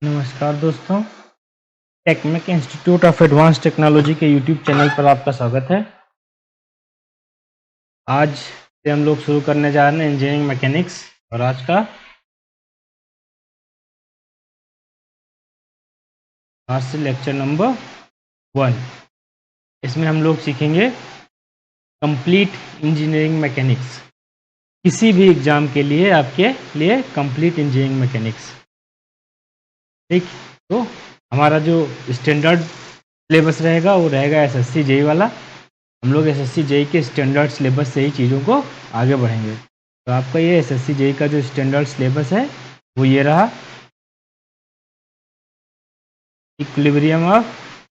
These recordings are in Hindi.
नमस्कार दोस्तों, टेक्मेक इंस्टीट्यूट ऑफ एडवांस टेक्नोलॉजी के यूट्यूब चैनल पर आपका स्वागत है। आज से हम लोग शुरू करने जा रहे हैं इंजीनियरिंग मैकेनिक्स और आज से लेक्चर नंबर 1। इसमें हम लोग सीखेंगे कंप्लीट इंजीनियरिंग मैकेनिक्स। किसी भी एग्जाम के लिए आपके लिए कंप्लीट इंजीनियरिंग मैकेनिक्स। ठीक, तो हमारा जो स्टैंडर्ड सिलेबस रहेगा वो रहेगा एसएससी जेई वाला। हम लोग एसएससी जेई के स्टैंडर्ड सिलेबस से ही चीज़ों को आगे बढ़ेंगे। तो आपका ये एसएससी जेई का जो स्टैंडर्ड सिलेबस है वो ये रहा। Equilibrium of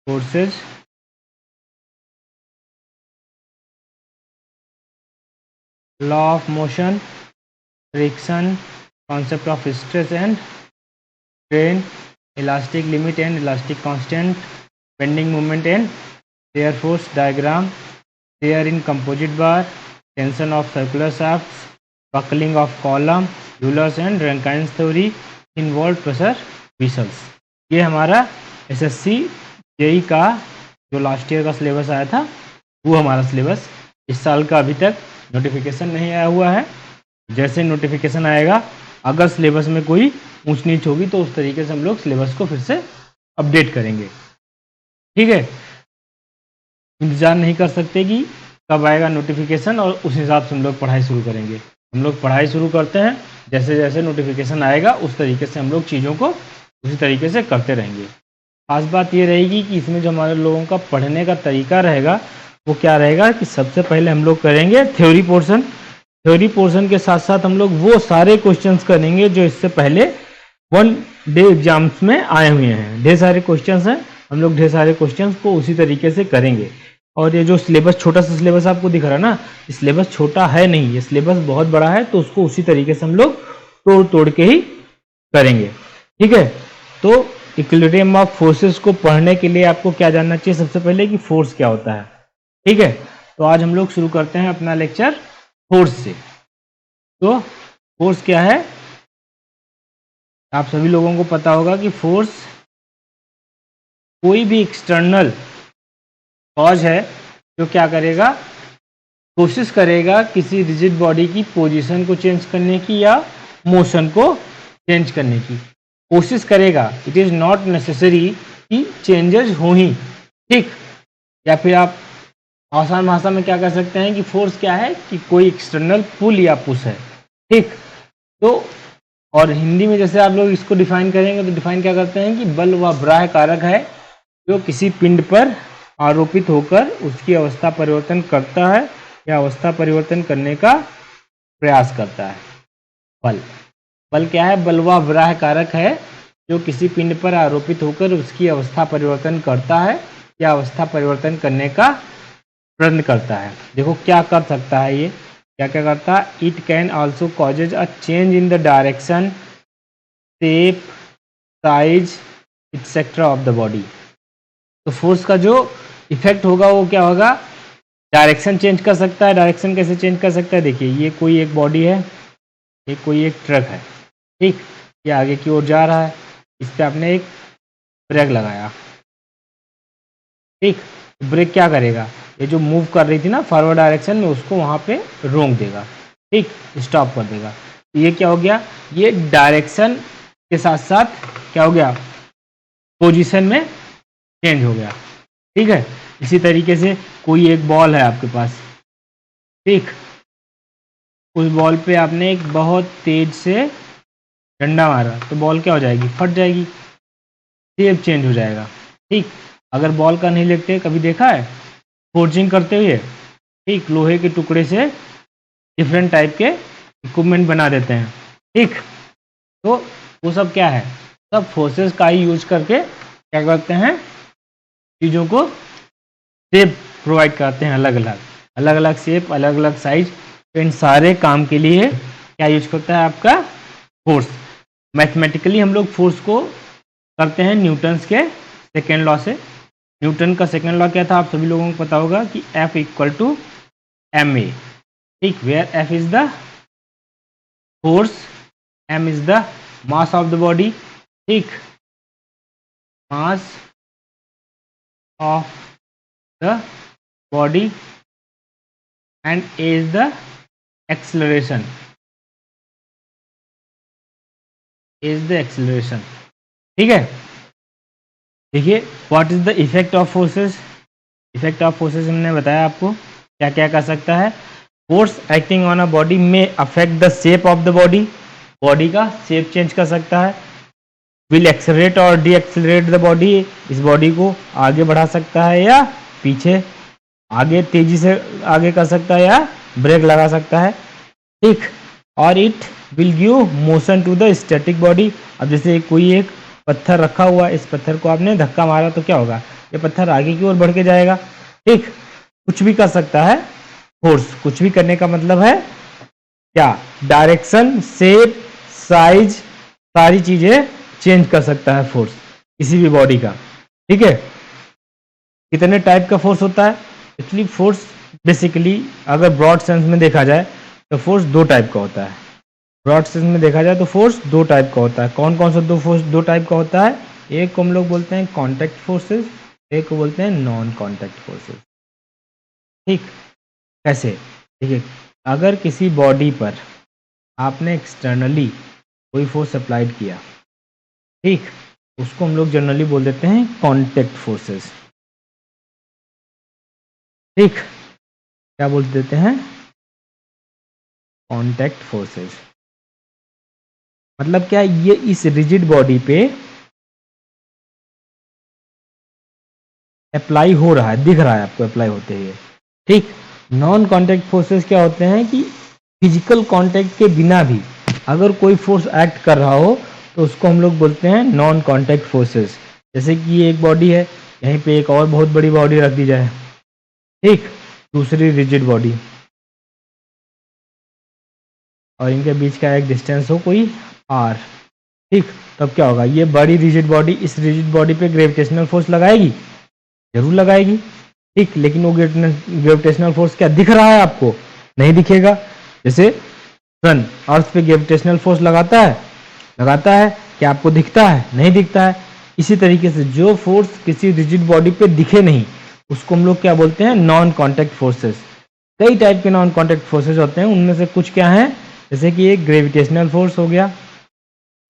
forces, law of motion, friction, concept of stress and strain, elastic limit and elastic constant, bending moment and shear force diagram, shear in composite bar, tension of circular shafts, buckling of column, Euler's and Rankine's theory, involved pressure vessels। ये हमारा एसएससी जेई का जो लास्ट ईयर का सिलेबस आया था वो हमारा सिलेबस। इस साल का अभी तक नोटिफिकेशन नहीं आया हुआ है। जैसे नोटिफिकेशन आएगा, अगर सिलेबस में कोई ऊंच नीच होगी तो उस तरीके से हम लोग सिलेबस को फिर से अपडेट करेंगे। ठीक है, इंतज़ार नहीं कर सकते कि कब आएगा नोटिफिकेशन और उस हिसाब से हम लोग पढ़ाई शुरू करेंगे। हम लोग पढ़ाई शुरू करते हैं, जैसे जैसे नोटिफिकेशन आएगा उस तरीके से हम लोग चीज़ों को उसी तरीके से करते रहेंगे। खास बात ये रहेगी कि इसमें जो हमारे लोगों का पढ़ने का तरीका रहेगा वो क्या रहेगा कि सबसे पहले हम लोग करेंगे थ्योरी पोर्शन। थ्योरी पोर्शन के साथ साथ हम लोग वो सारे क्वेश्चंस करेंगे जो इससे पहले 1 डे एग्जाम्स में आए हुए हैं। ढेर सारे क्वेश्चंस हैं, हम लोग ढेर सारे क्वेश्चंस को उसी तरीके से करेंगे। और ये जो सिलेबस, छोटा सा सिलेबस आपको दिख रहा है ना, सिलेबस छोटा है नहीं, ये सिलेबस बहुत बड़ा है, तो उसको उसी तरीके से हम लोग तोड़ तोड़ के ही करेंगे। ठीक है, तो इक्विलिब्रियम ऑफ फोर्सेस को पढ़ने के लिए आपको क्या जानना चाहिए सबसे पहले कि फोर्स क्या होता है। ठीक है, तो आज हम लोग शुरू करते हैं अपना लेक्चर फोर्स से। तो फोर्स क्या है, आप सभी लोगों को पता होगा कि फोर्स कोई भी एक्सटर्नल कॉज है जो क्या करेगा, कोशिश करेगा किसी रिजिड बॉडी की पोजीशन को चेंज करने की या मोशन को चेंज करने की कोशिश करेगा। इट इज़ नॉट नेसेसरी कि चेंजेस हो ही। ठीक, या फिर आप आसान भाषा में क्या कर सकते हैं कि फोर्स क्या है कि कोई एक्सटर्नल पुल या पुश है। ठीक, तो और हिंदी में जैसे आप लोग इसको डिफाइन करेंगे तो डिफाइन क्या करते हैं कि बल व बाह्य कारक है जो किसी पिंड पर आरोपित होकर उसकी अवस्था परिवर्तन करता है या अवस्था परिवर्तन करने का प्रयास करता है। बल क्या है, बल व बाह्य कारक है जो किसी पिंड पर आरोपित होकर उसकी अवस्था परिवर्तन करता है या अवस्था परिवर्तन करने का प्रयत्न करता है। देखो क्या कर सकता है ये, क्या क्या करता है। It can also causes a change in the direction, shape, size etcetera of the body. तो फोर्स का जो इफेक्ट होगा वो क्या होगा, डायरेक्शन चेंज कर सकता है। डायरेक्शन कैसे चेंज कर सकता है, देखिए ये कोई एक बॉडी है, ये कोई एक ट्रक है। ठीक, ये आगे की ओर जा रहा है, इस पर आपने एक ब्रेक लगाया। ठीक, ब्रेक क्या करेगा, ये जो मूव कर रही थी ना फॉरवर्ड डायरेक्शन में, उसको वहाँ पे रोक देगा। ठीक, स्टॉप कर देगा। ये क्या हो गया, ये डायरेक्शन के साथ साथ क्या हो गया, पोजीशन में चेंज हो गया। ठीक है, इसी तरीके से कोई एक बॉल है आपके पास। ठीक, उस बॉल पे आपने एक बहुत तेज से डंडा मारा तो बॉल क्या हो जाएगी, फट जाएगी, शेप चेंज हो जाएगा। ठीक, अगर बॉल का नहीं लेते, कभी देखा है फोर्जिंग करते हुए, ठीक, लोहे के टुकड़े से डिफरेंट टाइप के इक्विपमेंट बना देते हैं। ठीक, तो वो सब क्या है, सब फोर्सेस का ही यूज करके क्या करते हैं, चीज़ों को शेप प्रोवाइड करते हैं, अलग अलग शेप, अलग अलग साइज। तो इन सारे काम के लिए क्या यूज करता है आपका फोर्स। मैथमेटिकली हम लोग फोर्स को करते हैं न्यूटन्स के सेकेंड लॉ से। न्यूटन का सेकेंड लॉ क्या था, आप सभी लोगों को पता होगा कि F इक्वल टू ma। ठीक, where F is the force, m is the mass of the body. ठीक, mass of the body and A is the acceleration, is the acceleration. ठीक है, देखिए what is the effect of forces. Effect of forces हमने बताया आपको क्या क्या कर सकता है। Force acting on a body में affect the shape of the body, body का शेप चेंज कर सकता है। विल एक्सेलरेट और डी एक्सेलरेट द बॉडी, इस बॉडी को आगे बढ़ा सकता है या पीछे, आगे तेजी से आगे कर सकता है या ब्रेक लगा सकता है। ठीक, और it will give motion to the static body. अब जैसे कोई एक पत्थर रखा हुआ है, इस पत्थर को आपने धक्का मारा तो क्या होगा, ये पत्थर आगे की ओर बढ़ के जाएगा। ठीक, कुछ भी कर सकता है फोर्स, कुछ भी करने का मतलब है क्या, डायरेक्शन, शेप, साइज, सारी चीजें चेंज कर सकता है फोर्स किसी भी बॉडी का। ठीक है, कितने टाइप का फोर्स होता है। एक्चुअली फोर्स बेसिकली अगर ब्रॉड सेंस में देखा जाए तो फोर्स दो टाइप का होता है। ब्रॉड सेंस में देखा जाए तो फोर्स दो टाइप का होता है। कौन कौन सा दो टाइप का होता है। एक को हम लोग बोलते हैं कॉन्टैक्ट फोर्सेस, एक को बोलते हैं नॉन कॉन्टैक्ट फोर्सेस। ठीक, कैसे, देखिए अगर किसी बॉडी पर आपने एक्सटर्नली कोई फोर्स अप्लाइड किया, ठीक, उसको हम लोग जनरली बोल देते हैं कॉन्टैक्ट फोर्सेस। ठीक, क्या बोल देते हैं, कॉन्टैक्ट फोर्सेस। मतलब क्या, ये इस रिजिड बॉडी पे अप्लाई हो रहा है, दिख रहा है आपको अप्लाई होते हुए। ठीक, नॉन कॉन्टैक्ट फोर्सेस क्या होते हैं कि फिजिकल कांटेक्ट के बिना भी अगर कोई फोर्स एक्ट कर रहा हो तो उसको हम लोग बोलते हैं नॉन कॉन्टैक्ट फोर्सेस। जैसे कि ये एक बॉडी है, यहीं पे एक और बहुत बड़ी बॉडी रख दी जाए, ठीक, दूसरी रिजिड बॉडी, और इनके बीच का एक डिस्टेंस हो कोई r, ठीक, तब क्या होगा, ये बड़ी रिजिड बॉडी इस रिजिड बॉडी पे ग्रेविटेशनल फोर्स लगाएगी, जरूर लगाएगी। ठीक, लेकिन वो ग्रेविटेशनल फोर्स क्या दिख रहा है आपको, नहीं दिखेगा। जैसे सन अर्थ पे ग्रेविटेशनल फोर्स लगाता है, क्या आपको दिखता है, नहीं दिखता है। इसी तरीके से जो फोर्स किसी रिजिड बॉडी पे दिखे नहीं उसको हम लोग क्या बोलते हैं, नॉन कॉन्टैक्ट फोर्सेस। कई टाइप के नॉन कॉन्टैक्ट फोर्सेस होते हैं, उनमें से कुछ क्या हैं, जैसे कि एक ग्रेविटेशनल फोर्स हो गया,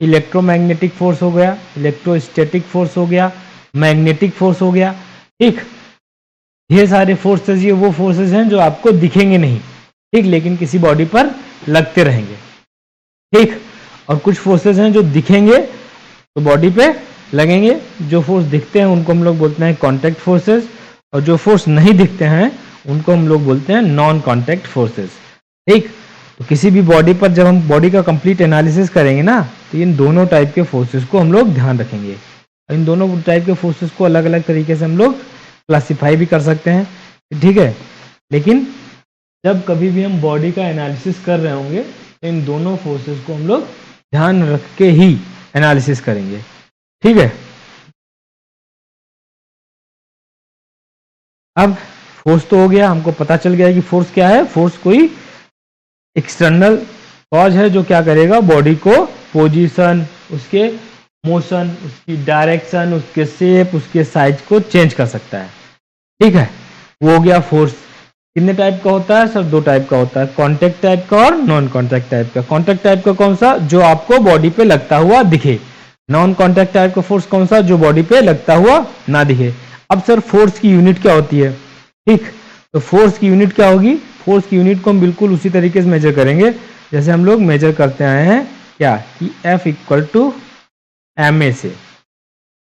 इलेक्ट्रोमैग्नेटिक फोर्स हो गया, इलेक्ट्रोस्टैटिक फोर्स हो गया, मैग्नेटिक फोर्स हो गया। ठीक, ये सारे फोर्सेस, ये वो फोर्सेस हैं जो आपको दिखेंगे नहीं, ठीक, लेकिन किसी बॉडी पर लगते रहेंगे। ठीक, और कुछ फोर्सेस हैं जो दिखेंगे तो बॉडी पे लगेंगे। जो फोर्स दिखते हैं उनको हम लोग बोलते हैं कॉन्टैक्ट फोर्सेस, और जो फोर्स नहीं दिखते हैं उनको हम लोग बोलते हैं नॉन कॉन्टैक्ट फोर्सेस। ठीक, तो किसी भी बॉडी पर जब हम बॉडी का कंप्लीट एनालिसिस करेंगे ना, तो इन दोनों टाइप के फोर्सेस को हम लोग ध्यान रखेंगे। इन दोनों टाइप के फोर्सेस को अलग अलग तरीके से हम लोग क्लासीफाई भी कर सकते हैं। ठीक है, लेकिन जब कभी भी हम बॉडी का एनालिसिस कर रहे होंगे तो इन दोनों फोर्सेस को हम लोग ध्यान रख के ही एनालिसिस करेंगे। ठीक है, अब फोर्स तो हो गया, हमको पता चल गया कि फोर्स क्या है। फोर्स कोई एक्सटर्नल कॉज है जो क्या करेगा, बॉडी को पोजीशन, उसके मोशन, उसकी डायरेक्शन, उसके शेप, उसके साइज को चेंज कर सकता है। ठीक है, वो हो गया फोर्स। कितने टाइप का होता है सर, दो टाइप का होता है, कॉन्टैक्ट टाइप का और नॉन कॉन्टैक्ट टाइप का। कॉन्टैक्ट टाइप का कौन सा, जो आपको बॉडी पे लगता हुआ दिखे। नॉन कॉन्टैक्ट टाइप का फोर्स कौन सा, जो बॉडी पे लगता हुआ ना दिखे। अब सर फोर्स की यूनिट क्या होती है। ठीक, तो फोर्स की यूनिट क्या होगी, फोर्स की यूनिट को हम बिल्कुल उसी तरीके से मेजर करेंगे जैसे हम लोग मेजर करते आए हैं, क्या कि F इक्वल टू ma से।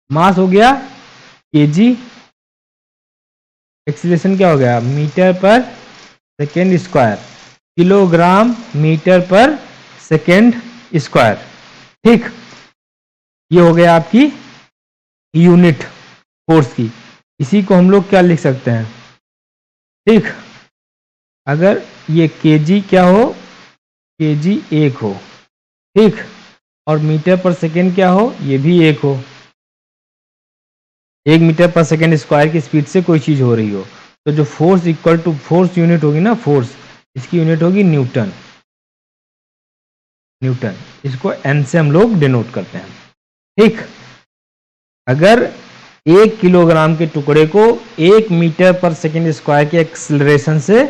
मास हो गया kg, एक्सीलरेशन क्या हो गया, metre per second square, kilogram metre per second square. ठीक, ये हो गया आपकी यूनिट फोर्स की। इसी को हम लोग क्या लिख सकते हैं, ठीक, अगर ये kg क्या हो, kg 1 हो, ठीक, और मीटर पर सेकेंड क्या हो, ये भी 1 हो। 1 मीटर पर सेकेंड स्क्वायर की स्पीड से कोई चीज हो रही हो, तो जो force equal to force unit होगी ना, फोर्स, इसकी यूनिट होगी न्यूटन। न्यूटन, इसको n से हम लोग डिनोट करते हैं। ठीक, अगर 1 किलोग्राम के टुकड़े को 1 मीटर पर सेकेंड स्क्वायर के एक्सेलरेशन से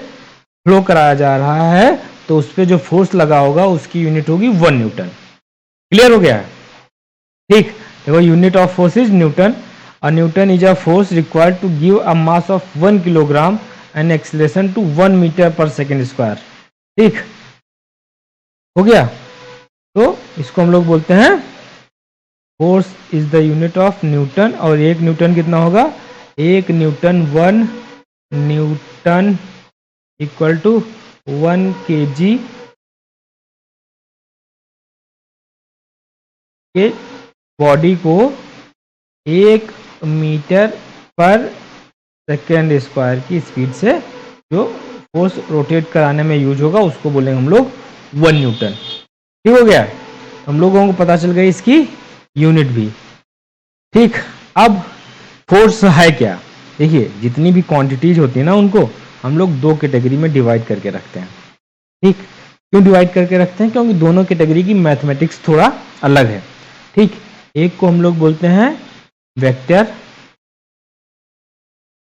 फ्लो कराया जा रहा है तो उस पर जो फोर्स लगा होगा उसकी यूनिट होगी 1 न्यूटन। क्लियर हो गया है? ठीक, देखो unit of force is newton. A newton is a force required to give a mass of 1 kilogram and acceleration to 1 metre per second square. ठीक हो गया? तो इसको हम लोग बोलते हैं force is the unit of newton. और 1 न्यूटन कितना होगा? 1 newton 1 newton equal to 1 kg के बॉडी को 1 मीटर पर सेकेंड स्क्वायर की स्पीड से जो फोर्स रोटेट कराने में यूज होगा उसको बोलेंगे हम लोग 1 न्यूटन। ठीक हो गया? हम लोगों को पता चल गई इसकी यूनिट भी। ठीक, अब फोर्स है क्या? देखिए जितनी भी क्वांटिटीज होती है ना उनको हम लोग 2 कैटेगरी में डिवाइड करके रखते हैं। ठीक, क्यों डिवाइड करके रखते हैं? क्योंकि दोनों कैटेगरी की मैथमेटिक्स थोड़ा अलग है। ठीक, एक को हम लोग बोलते हैं वेक्टर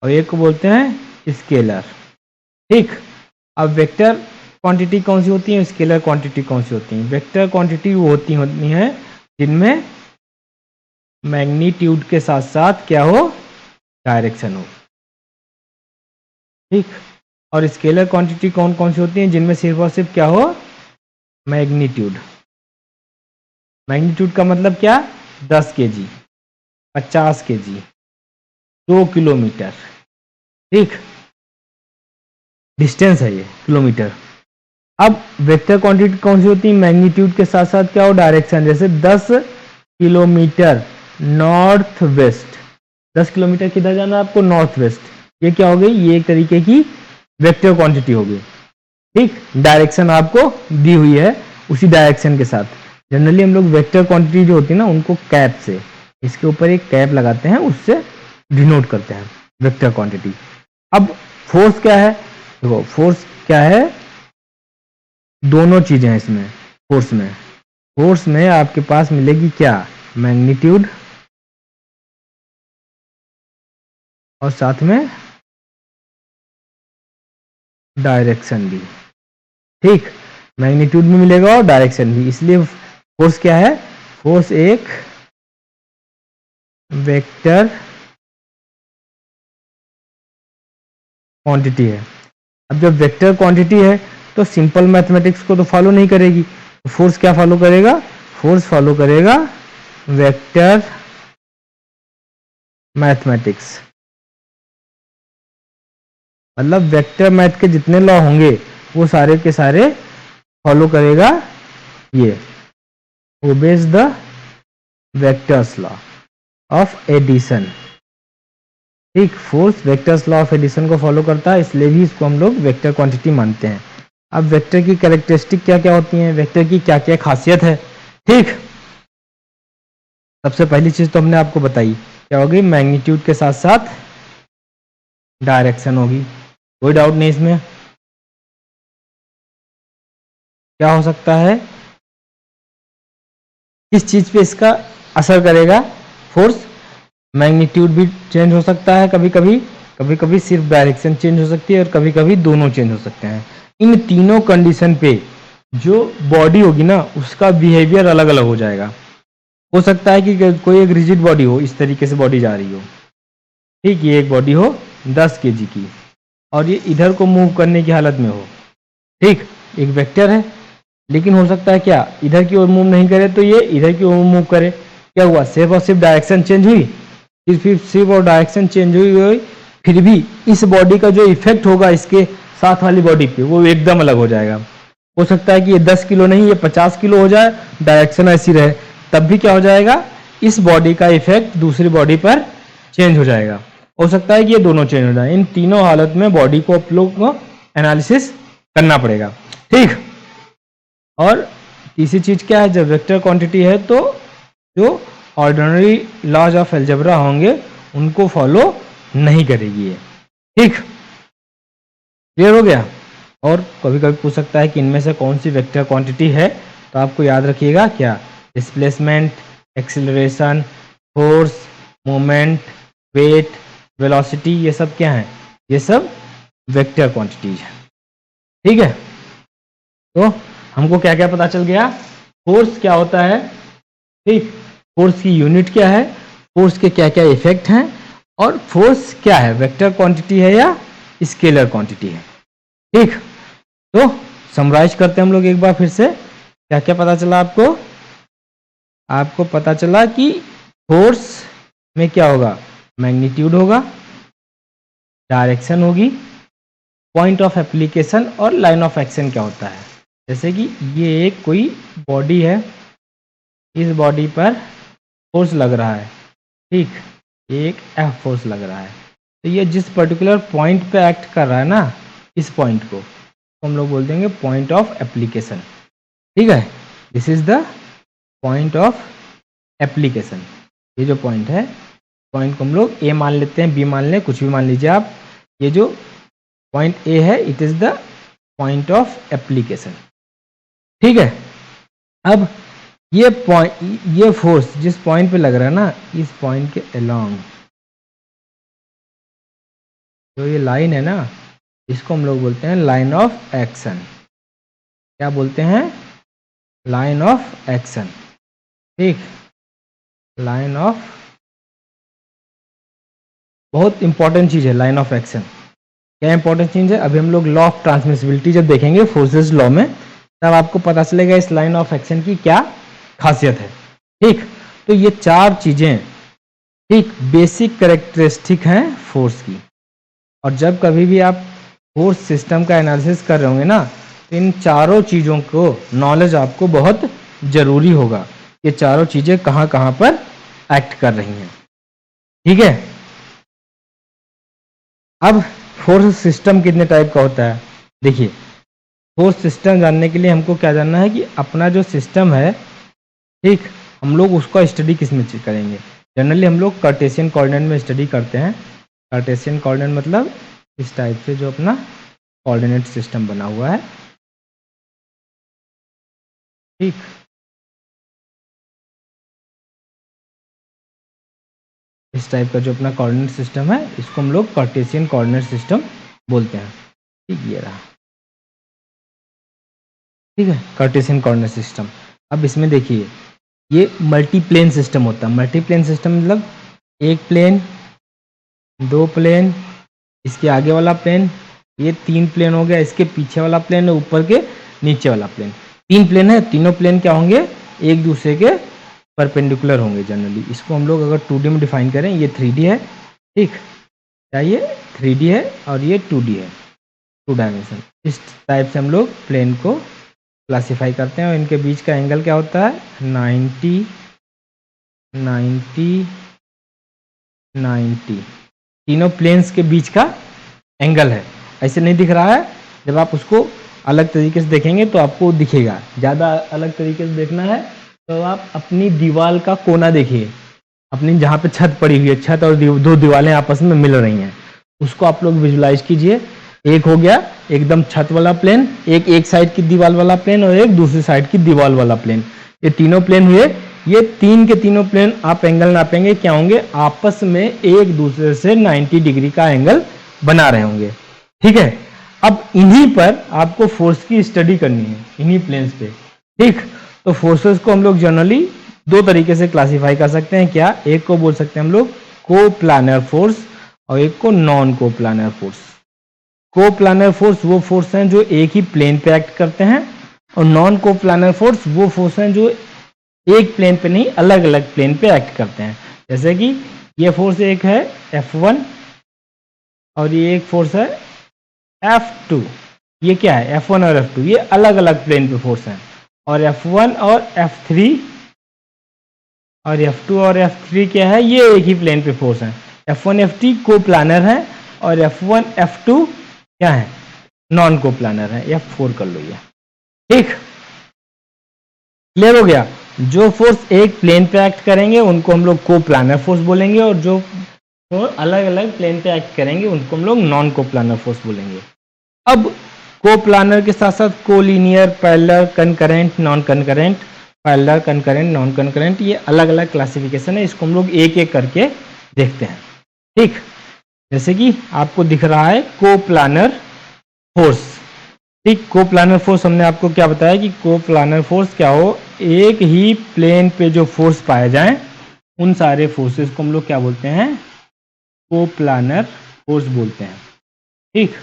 और एक को बोलते हैं स्केलर। ठीक, अब वेक्टर क्वांटिटी कौन सी होती है, स्केलर क्वांटिटी कौन सी होती है? वेक्टर क्वांटिटी वो होती है जिनमें मैग्नीट्यूड के साथ साथ क्या हो? डायरेक्शन हो। ठीक, और स्केलर क्वांटिटी कौन कौन सी होती है? जिनमें सिर्फ और सिर्फ क्या हो? मैग्नीट्यूड। मैग्नीट्यूड का मतलब क्या? 10 kg, 50 kg, 2 किलोमीटर। ठीक, डिस्टेंस है ये किलोमीटर। अब वेक्टर क्वांटिटी कौन सी होती है? मैग्नीट्यूड के साथ साथ क्या हो? डायरेक्शन। जैसे 10 किलोमीटर नॉर्थ वेस्ट, 10 किलोमीटर किधर जाना है आपको? North west. ये क्या हो गई? ये एक तरीके की वेक्टर क्वांटिटी हो गई। ठीक, डायरेक्शन आपको दी हुई है उसी डायरेक्शन के साथ। जनरली हम लोग वेक्टर क्वांटिटी जो होती है ना उनको कैप से, इसके ऊपर एक कैप लगाते हैं, उससे डिनोट करते हैं वेक्टर क्वांटिटी। अब फोर्स क्या है? देखो फोर्स क्या है? दोनों चीजें हैं इसमें। फोर्स में आपके पास मिलेगी क्या? मैग्नीट्यूड और साथ में डायरेक्शन भी। ठीक, मैग्नीट्यूड भी मिलेगा और डायरेक्शन भी। इसलिए फोर्स क्या है? फोर्स एक वेक्टर क्वांटिटी है। अब जब वेक्टर क्वांटिटी है तो सिंपल मैथमेटिक्स को तो फॉलो नहीं करेगी, तो फोर्स क्या फॉलो करेगा? फोर्स फॉलो करेगा वेक्टर मैथमेटिक्स। मतलब वेक्टर मैथ के जितने लॉ होंगे वो सारे के सारे फॉलो करेगा ये, obeys the vectors law of addition. ठीक, force vectors law of addition को फॉलो करता है, इसलिए भी इसको हम लोग वेक्टर क्वांटिटी मानते हैं। अब वेक्टर की कैरेक्टरिस्टिक क्या क्या होती हैं? वेक्टर की क्या क्या खासियत है? ठीक, सबसे पहली चीज तो हमने आपको बताई, क्या होगी? मैग्नीट्यूड के साथ साथ डायरेक्शन होगी। कोई डाउट नहीं इसमें। क्या हो सकता है? किस चीज पे इसका असर करेगा फोर्स? मैग्नीट्यूड भी चेंज हो सकता है कभी कभी, कभी कभी सिर्फ डायरेक्शन चेंज हो सकती है और कभी कभी दोनों चेंज हो सकते हैं। इन तीनों कंडीशन पे जो बॉडी होगी ना उसका बिहेवियर अलग अलग हो जाएगा। हो सकता है कि कोई एक रिजिड बॉडी हो, इस तरीके से बॉडी जा रही हो। ठीक, ये एक बॉडी हो 10 kg की और ये इधर को मूव करने की हालत में हो। ठीक, एक वेक्टर है, लेकिन हो सकता है क्या इधर की ओर मूव नहीं करे तो ये इधर की ओर मूव करे। क्या हुआ? सिर्फ और सिर्फ डायरेक्शन चेंज हुई, सिर्फ और डायरेक्शन चेंज हुई, फिर भी इस बॉडी का जो इफेक्ट होगा इसके साथ वाली बॉडी पे वो एकदम अलग हो जाएगा। हो सकता है कि ये 10 किलो नहीं ये 50 किलो हो जाए, डायरेक्शन ऐसी रहे, तब भी क्या हो जाएगा? इस बॉडी का इफेक्ट दूसरी बॉडी पर चेंज हो जाएगा। हो सकता है कि ये दोनों चेंज हो जाए। इन तीनों हालत में बॉडी को आप लोग को एनालिसिस करना पड़ेगा। ठीक, और तीसरी चीज क्या है? जब वेक्टर क्वांटिटी है तो जो ऑर्डिनरी लॉज ऑफ अलजेब्रा होंगे उनको फॉलो नहीं करेगी ये। ठीक, क्लियर हो गया? और कभी कभी पूछ सकता है कि इनमें से कौन सी वेक्टर क्वांटिटी है, तो आपको याद रखिएगा क्या? Displacement, acceleration, force, moment, weight, velocity, ये सब क्या है? ये सब वेक्टर क्वांटिटीज है। ठीक है, तो हमको क्या क्या पता चल गया? फोर्स क्या होता है, ठीक, फोर्स की यूनिट क्या है, फोर्स के क्या क्या इफेक्ट हैं, और फोर्स क्या है, वेक्टर क्वांटिटी है या स्केलर क्वांटिटी है। ठीक, तो समराइज करते हैं हम लोग एक बार फिर से। क्या क्या पता चला आपको? आपको पता चला कि फोर्स में क्या होगा? मैग्नीट्यूड होगा, डायरेक्शन होगी, पॉइंट ऑफ एप्लीकेशन और लाइन ऑफ एक्शन क्या होता है। जैसे कि ये एक कोई बॉडी है, इस बॉडी पर फोर्स लग रहा है, ठीक, एक एफ फोर्स लग रहा है, तो ये जिस पर्टिकुलर पॉइंट पे एक्ट कर रहा है ना, इस पॉइंट को तो हम लोग बोल देंगे पॉइंट ऑफ एप्लीकेशन। ठीक है, this is the point of application. ये जो पॉइंट है, पॉइंट को हम लोग ए मान लेते हैं, बी मान लें, कुछ भी मान लीजिए आप। ये जो पॉइंट ए है, it is the point of application. ठीक है, अब ये पॉइंट, ये फोर्स जिस पॉइंट पे लग रहा है ना, इस पॉइंट के अलोंग जो ये लाइन है ना, इसको हम लोग बोलते हैं लाइन ऑफ एक्शन। क्या बोलते हैं? Line of action. ठीक, लाइन ऑफ, बहुत इंपॉर्टेंट चीज है लाइन ऑफ एक्शन। क्या इंपॉर्टेंट चीज है? अभी हम लोग लॉ ऑफ ट्रांसमिसिबिलिटी जब देखेंगे फोर्सेस लॉ में, तब आपको पता चलेगा इस लाइन ऑफ एक्शन की क्या खासियत है। ठीक, तो ये चार चीजें, ठीक, बेसिक कैरेक्टरिस्टिक हैं फोर्स की। और जब कभी भी आप फोर्स सिस्टम का एनालिसिस कर रहे होंगे ना, तो इन चारों चीजों को नॉलेज आपको बहुत जरूरी होगा। ये चारों चीजें कहां कहां पर एक्ट कर रही हैं। ठीक है, अब फोर्स सिस्टम कितने टाइप का होता है? देखिए, फोर्स सिस्टम जानने के लिए हमको क्या जानना है कि अपना जो सिस्टम है, ठीक, हम लोग उसका स्टडी किस में करेंगे? जनरली हम लोग कार्टेशियन कोऑर्डिनेट में स्टडी करते हैं। कार्टेशियन कोऑर्डिनेट मतलब इस टाइप से जो अपना कोऑर्डिनेट सिस्टम बना हुआ है। ठीक, इस टाइप का जो अपना कोऑर्डिनेट सिस्टम है, इसको हम लोग कार्टेशियन कोऑर्डिनेट सिस्टम बोलते हैं। ठीक, ये रहा। ठीक है, कार्टेशियन कोऑर्डिनेट सिस्टम। अब इसमें देखिए, ये मल्टीप्लेन सिस्टम होता है। मल्टीप्लेन सिस्टम मतलब एक प्लेन, दो प्लेन, इसके आगे वाला प्लेन, ये तीन प्लेन हो गया, इसके पीछे वाला प्लेन है, ऊपर के नीचे वाला प्लेन। तीन प्लेन है, तीनों प्लेन क्या होंगे? एक दूसरे के परपेंडिकुलर होंगे जनरली। इसको हम लोग अगर 2D में डिफाइन करें, ये 3D है, ठीक, क्या ये 3D है और ये 2D है, 2 डायमेंशन। इस टाइप से हम लोग प्लेन को क्लासीफाई करते हैं। और इनके बीच का एंगल क्या होता है? 90, 90, 90। तीनों प्लेन्स के बीच का एंगल है। ऐसे नहीं दिख रहा है, जब आप उसको अलग तरीके से देखेंगे तो आपको दिखेगा। ज़्यादा अलग तरीके से देखना है तो आप अपनी दीवार का कोना देखिए, अपनी जहाँ पे छत पड़ी हुई है, छत और दो दीवारें आपस में मिल रही हैं, उसको आप लोग विजुलाइज कीजिए। एक हो गया एकदम छत वाला प्लेन, एक साइड की दीवार वाला प्लेन और एक दूसरी साइड की दीवार वाला प्लेन। ये तीनों प्लेन हुए। ये तीन के तीनों प्लेन आप एंगल नापेंगे, क्या होंगे? आपस में एक दूसरे से 90 डिग्री का एंगल बना रहे होंगे। ठीक है, अब इन्हीं पर आपको फोर्स की स्टडी करनी है, इन्हीं प्लेन्स पे। ठीक, तो फोर्सेस को हम लोग जनरली दो तरीके से क्लासिफाई कर सकते हैं। क्या? एक को बोल सकते हैं हम लोग को-प्लानर फोर्स और एक को नॉन को-प्लानर फोर्स। को-प्लानर फोर्स वो फोर्स हैं जो एक ही प्लेन पे एक्ट करते हैं, और नॉन को-प्लानर फोर्स वो फोर्स हैं जो एक प्लेन पे नहीं, अलग अलग प्लेन पे एक्ट करते हैं। जैसे कि ये फोर्स एक है F1 और ये एक फोर्स है F2। ये क्या है? F1 और F2 ये अलग अलग प्लेन पे फोर्स हैं। और F1 और F3 और F2 और F3 क्या है? ये एक ही प्लेन पे फोर्स हैं। F1 F3 को प्लानर है और F1 F2 क्या है? नॉन को प्लानर है। F4 कर लो ये। ठीक, क्लियर हो गया? जो फोर्स एक प्लेन पे एक्ट करेंगे उनको हम लोग को प्लानर फोर्स बोलेंगे, और जो अलग अलग प्लेन पे एक्ट करेंगे उनको हम लोग नॉन को प्लानर फोर्स बोलेंगे। अब को प्लानर के साथ साथ collinear, parallel, concurrent, non concurrent, parallel, concurrent, non concurrent, ये अलग अलग क्लासिफिकेशन है। इसको हम लोग एक एक करके देखते हैं। ठीक, जैसे कि आपको दिख रहा है कोप्लानर फोर्स। ठीक, कोप्लानर फोर्स हमने आपको क्या बताया कि कोप्लानर फोर्स क्या हो, एक ही प्लेन पे जो फोर्स पाए जाएं उन सारे फोर्सेस को हम लोग क्या बोलते हैं, कोप्लानर फोर्स बोलते हैं। ठीक,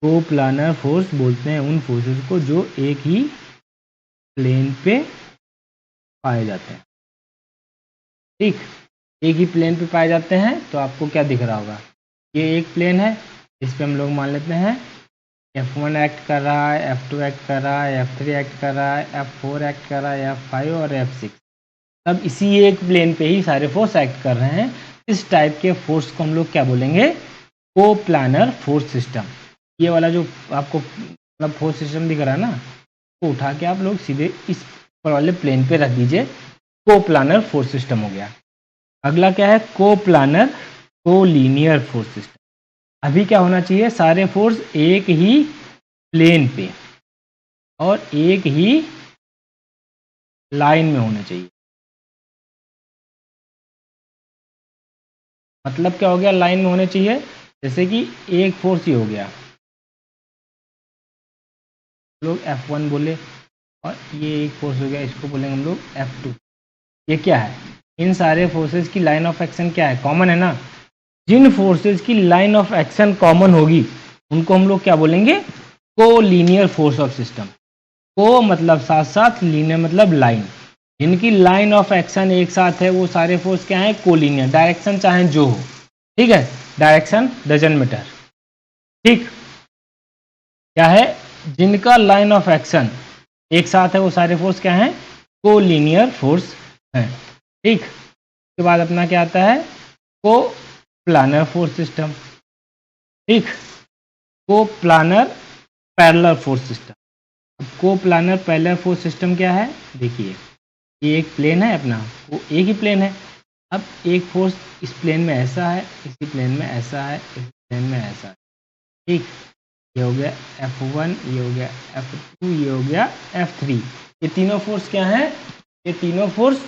कोप्लानर फोर्स बोलते हैं उन फोर्सेस को जो एक ही प्लेन पे पाए जाते हैं। ठीक, एक ही प्लेन पे पाए जाते हैं, तो आपको क्या दिख रहा होगा, ये एक प्लेन है, इस पे हम लोग मान लेते हैं F1 एक्ट कर रहा है, F2 एक्ट कर रहा है, F3 एक्ट कर रहा है, F4 एक्ट कर रहा है, F5 और F6, सब इसी एक प्लेन पे ही सारे फोर्स एक्ट कर रहे हैं। इस टाइप के फोर्स को हम लोग क्या बोलेंगे, कोप्लानर फोर्स सिस्टम। ये वाला जो आपको मतलब फोर्स सिस्टम दिख रहा है ना, तो उठा के आप लोग सीधे इस वाले प्लेन पे रख दीजिए, कोप्लानर फोर्स सिस्टम हो गया। अगला क्या है, कोप्लानर कोलिनियर फोर्स सिस्टम। अभी क्या होना चाहिए, सारे फोर्स एक ही प्लेन पे और एक ही लाइन में होने चाहिए। मतलब क्या हो गया, लाइन में होने चाहिए, जैसे कि एक फोर्स ही हो गया, लोग F1 बोले, और ये एक फोर्स हो गया, इसको बोलेंगे हम लोग F2। ये क्या है, इन सारे फोर्सेस की लाइन ऑफ एक्शन क्या है, कॉमन है ना। जिन फोर्सेस की लाइन ऑफ एक्शन कॉमन होगी उनको हम लोग क्या बोलेंगे, कोलिनियर फोर्स ऑफ सिस्टम। को मतलब साथ साथ, लीनियर मतलब लाइन, जिनकी लाइन ऑफ एक्शन एक साथ है वो सारे फोर्स क्या है, कोलिनियर। डायरेक्शन चाहे जो हो, ठीक है, डायरेक्शन डजंट मैटर। ठीक, क्या है, जिनका लाइन ऑफ एक्शन एक साथ है वो सारे फोर्स क्या हैं, कोलिनियर फोर्स हैं। ठीक, उसके बाद अपना क्या आता है, को प्लानर फोर्स सिस्टम। ठीक, को प्लानर पैरेलल फोर्स सिस्टम। अब को प्लानर पैरेलल फोर्स सिस्टम क्या है, देखिए ये एक प्लेन है अपना, वो एक ही प्लेन है। अब एक फोर्स इस प्लेन में ऐसा है, इसी प्लेन में ऐसा है, इस प्लेन में ऐसा है। ठीक, ये हो गया F1, ये हो गया F2, ये हो गया F3। ये तीनों फोर्स क्या हैं, ये तीनों फोर्स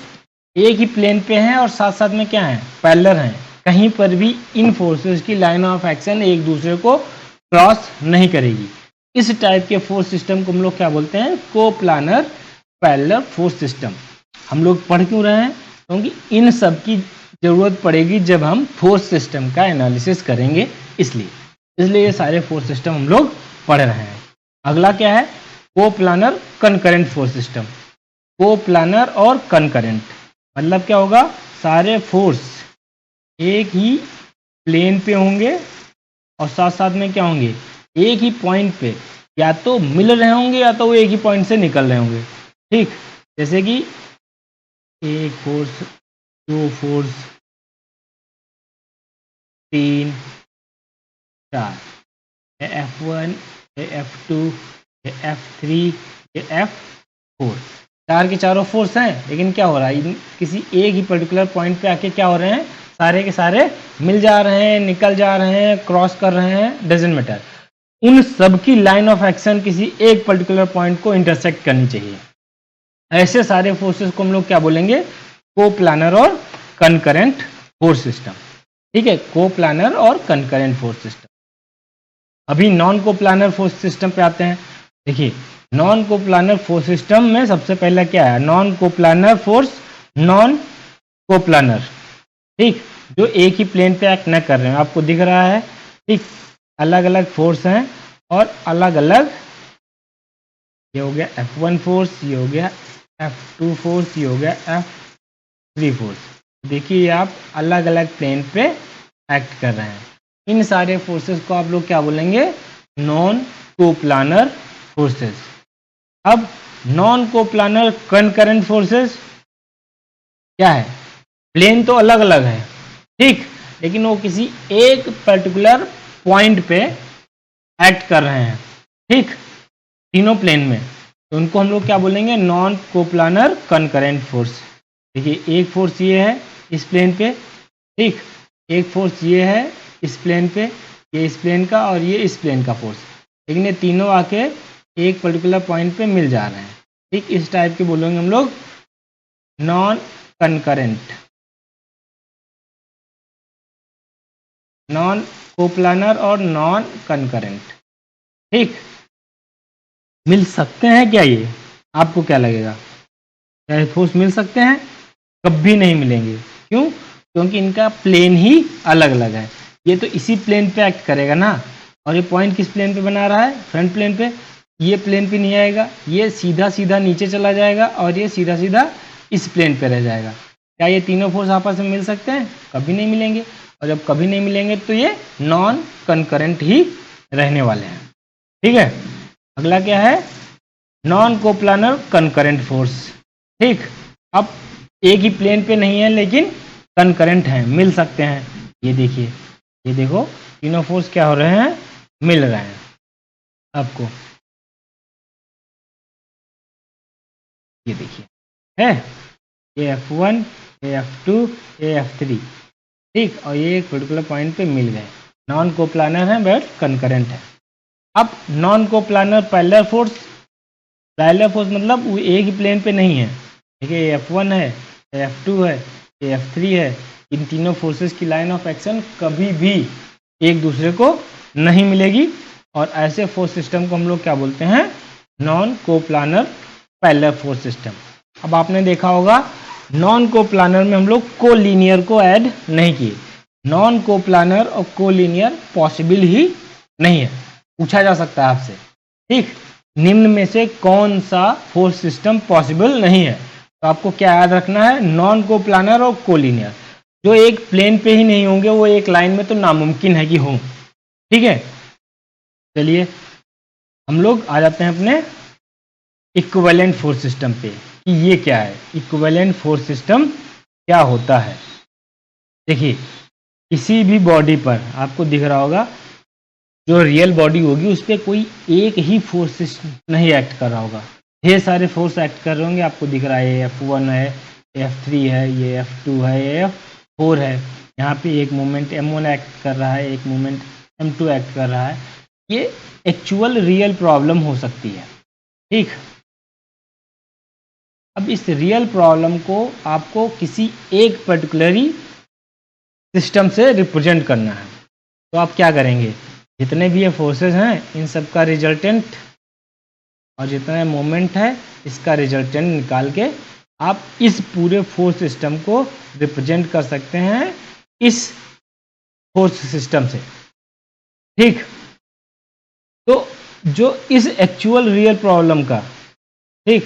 एक ही प्लेन पे हैं और साथ साथ में क्या हैं, पैरेलल हैं। कहीं पर भी इन फोर्सेस की लाइन ऑफ एक्शन एक दूसरे को क्रॉस नहीं करेगी। इस टाइप के फोर्स सिस्टम को हम लोग क्या बोलते हैं, कोप्लानर पैरेलल फोर्स सिस्टम। हम लोग पढ़ क्यों रहे हैं, क्योंकि इन सब की जरूरत पड़ेगी जब हम फोर्स सिस्टम का एनालिसिस करेंगे, इसलिए ये सारे फोर्स सिस्टम हम लोग पढ़ रहे हैं। अगला क्या है, coplanar concurrent force system. Coplanar और कनकरेंट मतलब क्या होगा, सारे फोर्स एक ही प्लेन पे होंगे और साथ साथ में क्या होंगे, एक ही पॉइंट पे या तो मिल रहे होंगे या तो वो एक ही पॉइंट से निकल रहे होंगे। ठीक, जैसे कि एक फोर्स, दो फोर्स, तीन, चार, ये F1, ये F2, ये F3, ये F4, चार के चारों फोर्स हैं। लेकिन क्या हो रहा है, किसी एक ही पर्टिकुलर पॉइंट पे आके क्या हो रहे हैं, सारे के सारे मिल जा रहे हैं, निकल जा रहे हैं, क्रॉस कर रहे हैं, डजंट मैटर। उन सब की लाइन ऑफ एक्शन किसी एक पर्टिकुलर पॉइंट को इंटरसेक्ट करनी चाहिए। ऐसे सारे फोर्सेस को हम लोग क्या बोलेंगे, कोप्लानर और कनकरेंट फोर्स सिस्टम। ठीक है, कोप्लानर और कनकरेंट फोर्स सिस्टम। अभी नॉन कोप्लानर फोर्स सिस्टम पे आते हैं। देखिए, नॉन कोप्लानर फोर्स सिस्टम में सबसे पहला क्या है, non coplanar force, non coplanar. ठीक, जो एक ही प्लेन पे एक्ट न कर रहे हैं, आपको दिख रहा है। ठीक, अलग अलग फोर्स हैं और अलग अलग, ये हो गया F1 फोर्स, ये हो गया F2 फोर्स, ये हो गया F3 फोर्स। देखिए आप अलग अलग प्लेन पे एक्ट कर रहे हैं। इन सारे फोर्सेस को आप लोग क्या बोलेंगे, नॉन कोप्लानर फोर्सेस। अब नॉन कोप्लानर कनकरेंट फोर्सेस क्या है, प्लेन तो अलग अलग है, ठीक, लेकिन वो किसी एक पर्टिकुलर पॉइंट पे एक्ट कर रहे हैं। ठीक, तीनों प्लेन में, तो उनको हम लोग क्या बोलेंगे, नॉन कोप्लानर कनकरेंट फोर्स। देखिए एक फोर्स ये है इस प्लेन पे, ठीक, एक फोर्स ये है इस प्लेन पे, ये इस प्लेन का और ये इस प्लेन का फोर्स, लेकिन ये तीनों आके एक पर्टिकुलर पॉइंट पे मिल जा रहे हैं। ठीक, इस टाइप के बोलेंगे हम लोग नॉन कनकरेंट नॉन कोप्लानर और नॉन कंकरेंट। ठीक, मिल सकते हैं क्या ये? आपको क्या लगेगा, क्या ये फोर्स मिल सकते हैं? कभी नहीं मिलेंगे। क्यों? क्योंकि इनका प्लेन ही अलग अलग है। ये तो इसी प्लेन पे एक्ट करेगा ना, और ये पॉइंट किस प्लेन पे बना रहा है? फ्रंट प्लेन पे। ये प्लेन पे नहीं आएगा, ये सीधा सीधा नीचे चला जाएगा और ये सीधा सीधा इस प्लेन पे रह जाएगा। क्या ये तीनों फोर्स आपस में मिल सकते हैं? कभी नहीं मिलेंगे। और जब कभी नहीं मिलेंगे तो ये नॉन कंकरेंट ही रहने वाले हैं। ठीक है, अगला क्या है? Non coplanar concurrent force. ठीक, अब एक ही प्लेन पे नहीं है लेकिन कंकरेंट हैं, मिल सकते हैं। ये देखिए, ये देखो, तीनों फोर्स क्या हो रहे हैं? मिल रहे हैं आपको। ये देखिए है, ये F1, ये F2, ये F3। ठीक, और ये एक पर्टिकुलर पॉइंट पे मिल गए। नॉन कोप्लानर है बट कंकरेंट है। अब non coplanar parallel force. Parallel force मतलब वो एक ही प्लेन पे नहीं है। देखिए, ये F1 है, ये F2 है, ये F3 है। इन तीनों फोर्सेस की लाइन ऑफ एक्शन कभी भी एक दूसरे को नहीं मिलेगी, और ऐसे फोर्स सिस्टम को हम लोग क्या बोलते हैं? Non coplanar parallel force system. अब आपने देखा होगा, नॉन कोप्लानर में हम लोग कोलिनियर को ऐड नहीं किए। नॉन कोप्लानर और कोलिनियर पॉसिबल ही नहीं है। पूछा जा सकता है आपसे, ठीक, निम्न में से कौन सा फोर्स सिस्टम पॉसिबल नहीं है? तो आपको क्या याद रखना है? नॉन कोप्लानर और कोलिनियर। जो एक प्लेन पे ही नहीं होंगे वो एक लाइन में तो नामुमकिन है कि हों। ठीक है, चलिए हम लोग आ जाते हैं अपने इक्विवेलेंट फोर्स सिस्टम पे कि ये क्या है। इक्विवेलेंट फोर्स सिस्टम क्या होता है? देखिए, किसी भी बॉडी पर आपको दिख रहा होगा, जो रियल बॉडी होगी उस पर कोई एक ही फोर्स नहीं एक्ट कर रहा होगा, ढेर सारे फोर्स एक्ट कर रहे होंगे। आपको दिख रहा है ये F1 है, ये F3 है, ये F2 है, ये F4 है। यहाँ पे एक मोमेंट M1 एक्ट कर रहा है, एक मोमेंट M2 एक्ट कर रहा है। ये एक्चुअल रियल प्रॉब्लम हो सकती है। ठीक, अब इस रियल प्रॉब्लम को आपको किसी एक पर्टिकुलरी सिस्टम से रिप्रेजेंट करना है। तो आप क्या करेंगे? जितने भी ये फोर्सेस हैं इन सब का रिजल्टेंट और जितना मोमेंट है इसका रिजल्टेंट निकाल के आप इस पूरे फोर्स सिस्टम को रिप्रेजेंट कर सकते हैं इस फोर्स सिस्टम से। ठीक, तो जो इस एक्चुअल रियल प्रॉब्लम का, ठीक,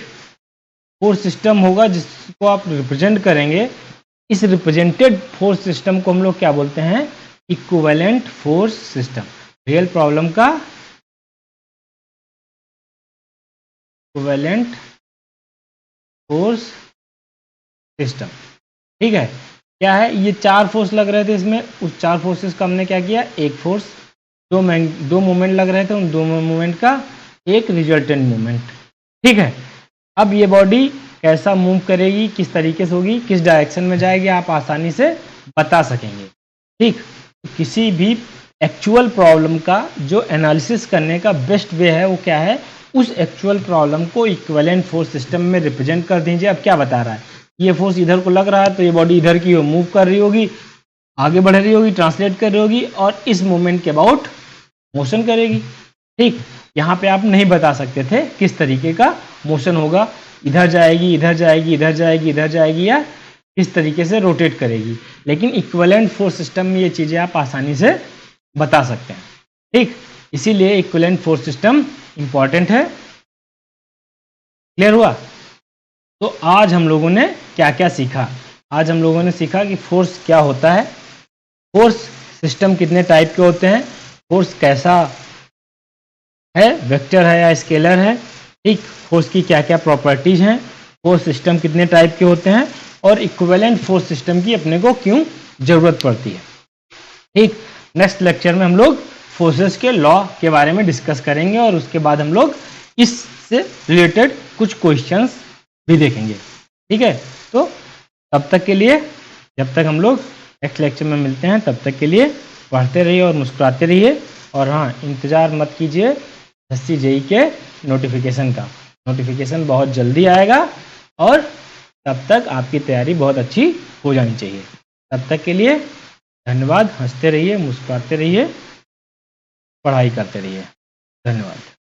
फोर्स सिस्टम होगा जिसको आप रिप्रेजेंट करेंगे, इस रिप्रेजेंटेड फोर्स सिस्टम को हम लोग क्या बोलते हैं? Equivalent force system. Real problem का इक्विवेलेंट फोर्स सिस्टम। ठीक है, क्या है? ये चार फोर्स लग रहे थे इसमें, उस चार फोर्सेस का हमने क्या किया? एक फोर्स। दो मोमेंट लग रहे थे, उन दो मोमेंट का एक रिजल्टेंट मोमेंट। ठीक है, अब ये बॉडी कैसा मूव करेगी, किस तरीके से होगी, किस डायरेक्शन में जाएगी, आप आसानी से बता सकेंगे। ठीक, किसी भी एक्चुअल प्रॉब्लम का जो एनालिसिस करने का बेस्ट वे है वो क्या है? उस एक्चुअल प्रॉब्लम को इक्विवेलेंट फोर्स सिस्टम में रिप्रेजेंट कर दीजिए। अब क्या बता रहा है? ये फोर्स इधर को लग रहा है तो ये बॉडी इधर की मूव कर रही होगी, आगे बढ़ रही होगी, ट्रांसलेट कर रही होगी और इस मोमेंट के अबाउट मोशन करेगी। ठीक, यहाँ पे आप नहीं बता सकते थे किस तरीके का मोशन होगा, इधर जाएगी, इधर जाएगी, इधर जाएगी, इधर जाएगी, या किस तरीके से रोटेट करेगी। लेकिन इक्विवेलेंट फोर्स सिस्टम में ये चीज़ें आप आसानी से बता सकते हैं। ठीक, इसीलिए इक्विवेलेंट फोर्स सिस्टम इंपॉर्टेंट है। क्लियर हुआ? तो आज हम लोगों ने क्या क्या सीखा? आज हम लोगों ने सीखा कि फोर्स क्या होता है, फोर्स सिस्टम कितने टाइप के होते हैं, फोर्स कैसा है, वेक्टर है या स्केलर है, ठीक, फोर्स की क्या क्या प्रॉपर्टीज हैं, फोर्स सिस्टम कितने टाइप के होते हैं, और इक्विवेलेंट फोर्स सिस्टम की अपने को क्यों जरूरत पड़ती है। ठीक, नेक्स्ट लेक्चर में हम लोग फोर्सेस के लॉ के बारे में डिस्कस करेंगे और उसके बाद हम लोग इससे रिलेटेड कुछ क्वेश्चंस भी देखेंगे। ठीक है, तो तब तक के लिए, जब तक हम लोग नेक्स्ट लेक्चर में मिलते हैं, तब तक के लिए पढ़ते रहिए और मुस्कुराते रहिए। और हाँ, इंतज़ार मत कीजिए एसएससी जेईई के नोटिफिकेशन का। नोटिफिकेशन बहुत जल्दी आएगा और तब तक आपकी तैयारी बहुत अच्छी हो जानी चाहिए। तब तक के लिए धन्यवाद। हंसते रहिए, मुस्कुराते रहिए, पढ़ाई करते रहिए। धन्यवाद।